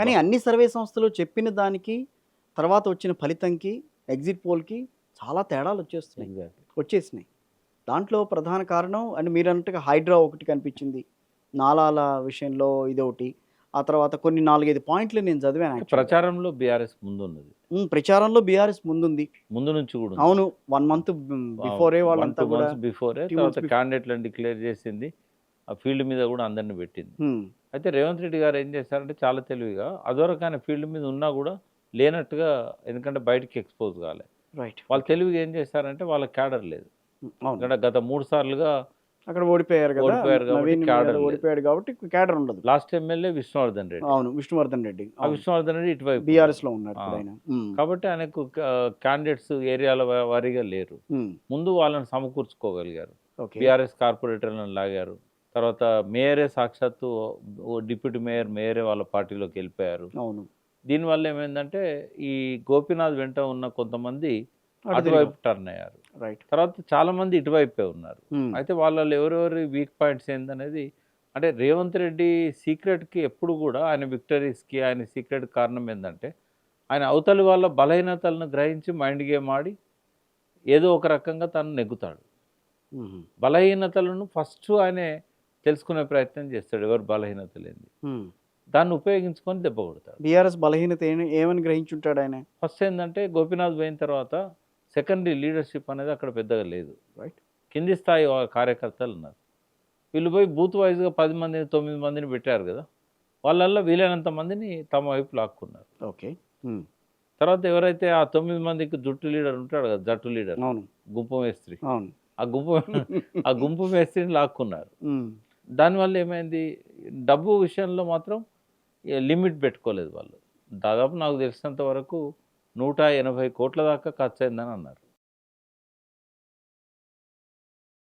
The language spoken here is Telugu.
కానీ అన్ని సర్వే సంస్థలు చెప్పిన దానికి, తర్వాత వచ్చిన ఫలితంకి, ఎగ్జిట్ పోల్‌కి చాలా తేడాలు ఎగ్జాక్ట్‌లీ. వచ్చేసినాయి. దాంట్లో ప్రధాన కారణం అని మీరన్నట్టుగా హైడ్రా ఒకటి కనిపించింది. నాలాల విషయంలో ఇదొకటి. ఆ తర్వాత కొన్ని 4, 5 పాయింట్లు నేను చదివాను యాక్చువల్‌గా. ప్రచారంలో బీఆర్ఎస్ ముందున్నది. ప్రచారంలో బీఆర్ఎస్ ముందుంది. ముందు నుంచి కూడా ఉంది. అవును. 1 మంత్ బిఫోరే 1, వాళ్ళంతా 2 కూడా మంత్స్ బిఫోరే 2 తర్వాత మంత్స్ క్యాండిడేట్‌లను డిక్లేర్ చేసింది. ఆ ఫీల్డ్ మీద కూడా అందరిని పెట్టింది. హ్మ్. అయితే రేవంత్ రెడ్డి గారు ఏం చేశారంటే చాలా తెలివిగా అదివరకు ఆయన ఫీల్డ్ మీద ఉన్నా కూడా లేనట్టుగా, ఎందుకంటే బయటికి ఎక్స్‌పోజ్ కాలే. రైట్. వాళ్ళు తెలివిగా ఏం చేశారంటే వాళ్ళ క్యాడర్ లేదు. అవును. ఎందుకంటే గత 3 సార్లుగా అక్కడ ఓడిపోయారు కదా! ఓడిపోయారు కాబట్టి నవీన్ క్యాడర్ యాదవ్ లేదు. ఓడిపోయాడు కాబట్టి క్యాడర్ ఉండదు. Last MLA Vishnuvardhan Reddy. అవును. విష్ణువర్ధన్ రెడ్డి. ఆ అవును. విష్ణువర్ధన్ రెడ్డి ఇటువైపు ఉన్నారు. బీఆర్ఎస్‌లో ఉన్నారు ఆ! ఇప్పుడు ఆయన. కాబట్టి ఆయనకు క్యాండిడేట్స్ ఏరియాల వారీగా లేరు. ముందు వాళ్ళని సమకూర్చుకోగలిగారు. ఓకే. బీఆర్ఎస్ కార్పొరేటర్లను లాగారు. తర్వాత మేయరే సాక్షాత్తు డిప్యూటీ మేయరే వాళ్ళ పార్టీలోకి వెళ్ళిపోయారు. అవును. దీనివల్ల ఏమైందంటే ఈ గోపీనాథ్ వెంట ఉన్న కొంతమంది అటు అటువైపు తిరిగారు. టర్న్ అయ్యారు. రైట్. తర్వాత చాలామంది ఇటువైపే ఉన్నారు. అయితే వాళ్ళలో ఎవరెవరి వీక్ పాయింట్స్ ఏందనేది, అంటే రేవంత్ రెడ్డి సీక్రెట్‌కి ఎప్పుడు కూడా ఆయన విక్టరీస్‌కి ఆయన సీక్రెట్ కారణం ఏందంటే, ఆయన అవతలి వాళ్ళ బలహీనతలను గ్రహించి మైండ్ గేమ్ ఆడి ఏదో ఒక రకంగా తను నెగ్గుతాడు. బలహీనతలను ఫస్ట్ ఆయనే తెలుసుకునే ప్రయత్నం చేస్తాడు. ఎవరు బలహీనతలేంది. దాన్ని ఉపయోగించుకొని దెబ్బ కొడతాడు. బీఆర్ఎస్ బలహీనత ఏమని గ్రహించుంటాడు ఆయన? ఫస్ట్ ఏందంటే గోపీనాథ్ పోయిన తర్వాత సెకండరీ లీడర్‌షిప్ అనేది అక్కడ పెద్దగా లేదు. రైట్. కింది స్థాయి కార్యకర్తలు ఉన్నారు. వీళ్ళు పోయి బూత్ వైజ్‌గా 10 మందిని, 9 మందిని పెట్టారు కదా! వాళ్ళల్లో వీలైనంత మందిని తమ వైపు లాక్కున్నారు. ఓకే. తర్వాత ఎవరైతే ఆ 9 మందికి జుట్టు లీడర్ ఉంటాడు కదా! జట్టు లీడర్. అవును. గుంపు మేస్త్రి. అవును. ఆ గుంపు ఆ గుంపు మేస్త్రిని లాక్కున్నారు. దానివల్ల ఏమైంది? డబ్బు విషయంలో మాత్రం లిమిట్ పెట్టుకోలేదు వాళ్ళు. దాదాపు నాకు తెలిసినంత వరకు 180 కోట్ల దాకా ఖర్చయిందని అన్నారు.